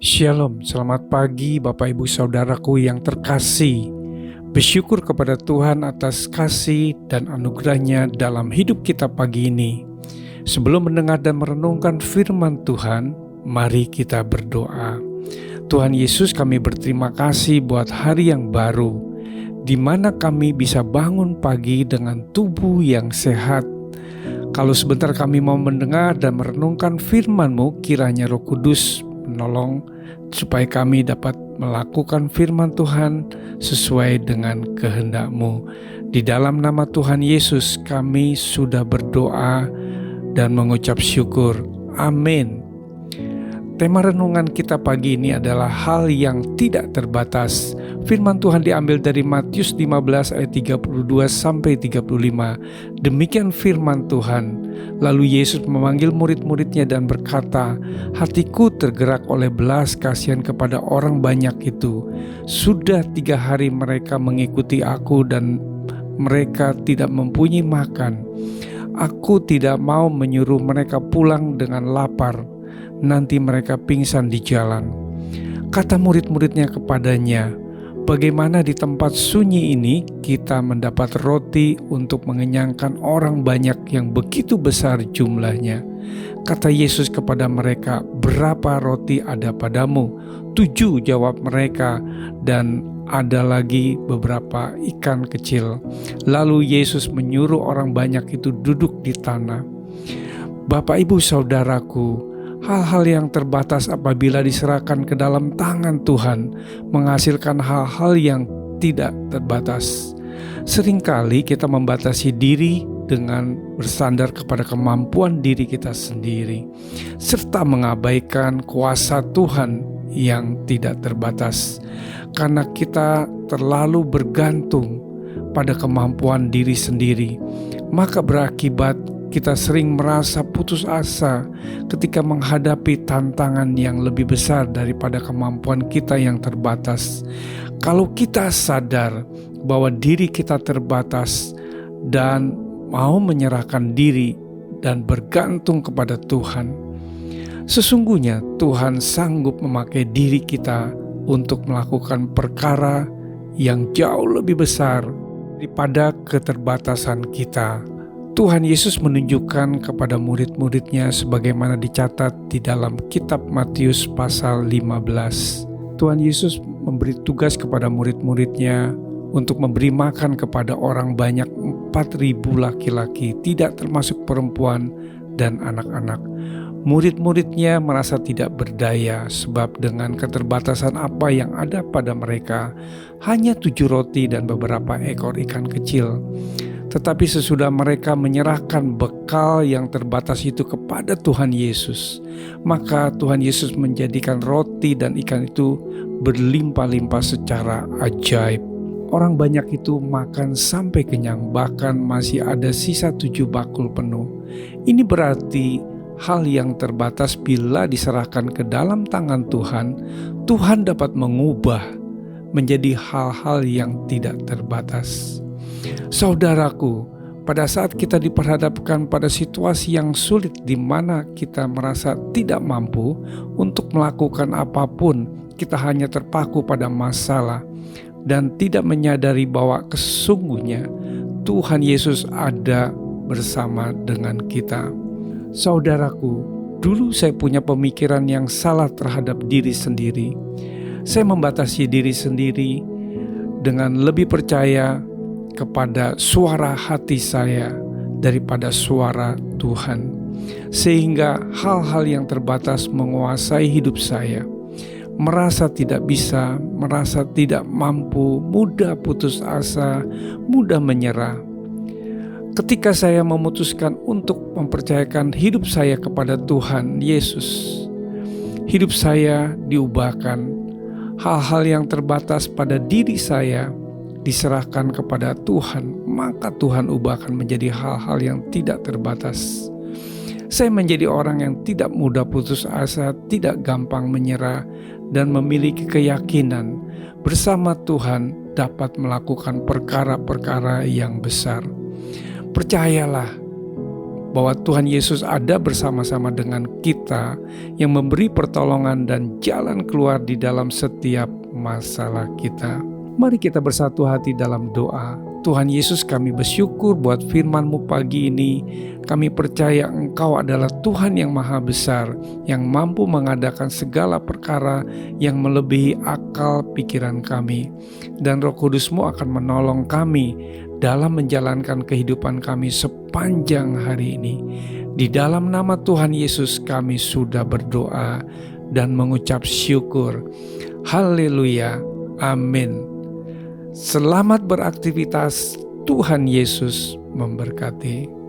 Shalom, selamat pagi Bapak Ibu Saudaraku yang terkasih. Bersyukur kepada Tuhan atas kasih dan anugerahnya dalam hidup kita pagi ini. Sebelum mendengar dan merenungkan firman Tuhan, mari kita berdoa. Tuhan Yesus, kami berterima kasih buat hari yang baru, di mana kami bisa bangun pagi dengan tubuh yang sehat. Kalau sebentar kami mau mendengar dan merenungkan firman-Mu, kiranya Roh Kudus menolong supaya kami dapat melakukan firman Tuhan sesuai dengan kehendak-Mu. Di dalam nama Tuhan Yesus kami sudah berdoa dan mengucap syukur. Amin. Tema renungan kita pagi ini adalah hal yang tidak terbatas. Firman Tuhan diambil dari Matius 15 ayat 32 sampai 35. Demikian firman Tuhan. Lalu Yesus memanggil murid-muridnya dan berkata, "Hatiku tergerak oleh belas kasihan kepada orang banyak itu. Sudah 3 hari mereka mengikuti aku dan mereka tidak mempunyai makan. Aku tidak mau menyuruh mereka pulang dengan lapar. Nanti mereka pingsan di jalan." Kata murid-muridnya kepadanya, "Bagaimana di tempat sunyi ini kita mendapat roti untuk mengenyangkan orang banyak yang begitu besar jumlahnya?" Kata Yesus kepada mereka, "Berapa roti ada padamu?" "7," jawab mereka, "dan ada lagi beberapa ikan kecil." Lalu Yesus menyuruh orang banyak itu duduk di tanah. Bapak, Ibu, Saudaraku, hal-hal yang terbatas apabila diserahkan ke dalam tangan Tuhan menghasilkan hal-hal yang tidak terbatas. Seringkali kita membatasi diri dengan bersandar kepada kemampuan diri kita sendiri, serta mengabaikan kuasa Tuhan yang tidak terbatas. Karena kita terlalu bergantung pada kemampuan diri sendiri, maka berakibat kita sering merasa putus asa ketika menghadapi tantangan yang lebih besar daripada kemampuan kita yang terbatas. Kalau kita sadar bahwa diri kita terbatas dan mau menyerahkan diri dan bergantung kepada Tuhan, sesungguhnya Tuhan sanggup memakai diri kita untuk melakukan perkara yang jauh lebih besar daripada keterbatasan kita. Tuhan Yesus menunjukkan kepada murid-muridnya sebagaimana dicatat di dalam kitab Matius pasal 15. Tuhan Yesus memberi tugas kepada murid-muridnya untuk memberi makan kepada orang banyak 4.000 laki-laki, tidak termasuk perempuan dan anak-anak. Murid-muridnya merasa tidak berdaya sebab dengan keterbatasan apa yang ada pada mereka, hanya 7 roti dan beberapa ekor ikan kecil. Tetapi sesudah mereka menyerahkan bekal yang terbatas itu kepada Tuhan Yesus, maka Tuhan Yesus menjadikan roti dan ikan itu berlimpah-limpah secara ajaib. Orang banyak itu makan sampai kenyang, bahkan masih ada sisa 7 bakul penuh. Ini berarti hal yang terbatas bila diserahkan ke dalam tangan Tuhan, Tuhan dapat mengubah menjadi hal-hal yang tidak terbatas. Saudaraku, pada saat kita diperhadapkan pada situasi yang sulit di mana kita merasa tidak mampu untuk melakukan apapun, kita hanya terpaku pada masalah dan tidak menyadari bahwa sesungguhnya Tuhan Yesus ada bersama dengan kita. Saudaraku, dulu saya punya pemikiran yang salah terhadap diri sendiri. Saya membatasi diri sendiri dengan lebih percaya kepada suara hati saya daripada suara Tuhan, sehingga hal-hal yang terbatas menguasai hidup saya. Merasa tidak bisa, merasa tidak mampu, mudah putus asa, mudah menyerah. Ketika saya memutuskan untuk mempercayakan hidup saya kepada Tuhan Yesus, hidup saya diubahkan. Hal-hal yang terbatas pada diri saya diserahkan kepada Tuhan, maka Tuhan ubahkan menjadi hal-hal yang tidak terbatas. Saya menjadi orang yang tidak mudah putus asa, tidak gampang menyerah, dan memiliki keyakinan bersama Tuhan dapat melakukan perkara-perkara yang besar. Percayalah, bahwa Tuhan Yesus ada bersama-sama dengan kita, yang memberi pertolongan dan jalan keluar di dalam setiap masalah kita. Mari kita bersatu hati dalam doa. Tuhan Yesus, kami bersyukur buat firman-Mu pagi ini. Kami percaya Engkau adalah Tuhan yang maha besar, yang mampu mengadakan segala perkara yang melebihi akal pikiran kami. Dan Roh Kudus-Mu akan menolong kami dalam menjalankan kehidupan kami sepanjang hari ini. Di dalam nama Tuhan Yesus kami sudah berdoa dan mengucap syukur. Haleluya. Amin. Selamat beraktivitas. Tuhan Yesus memberkati.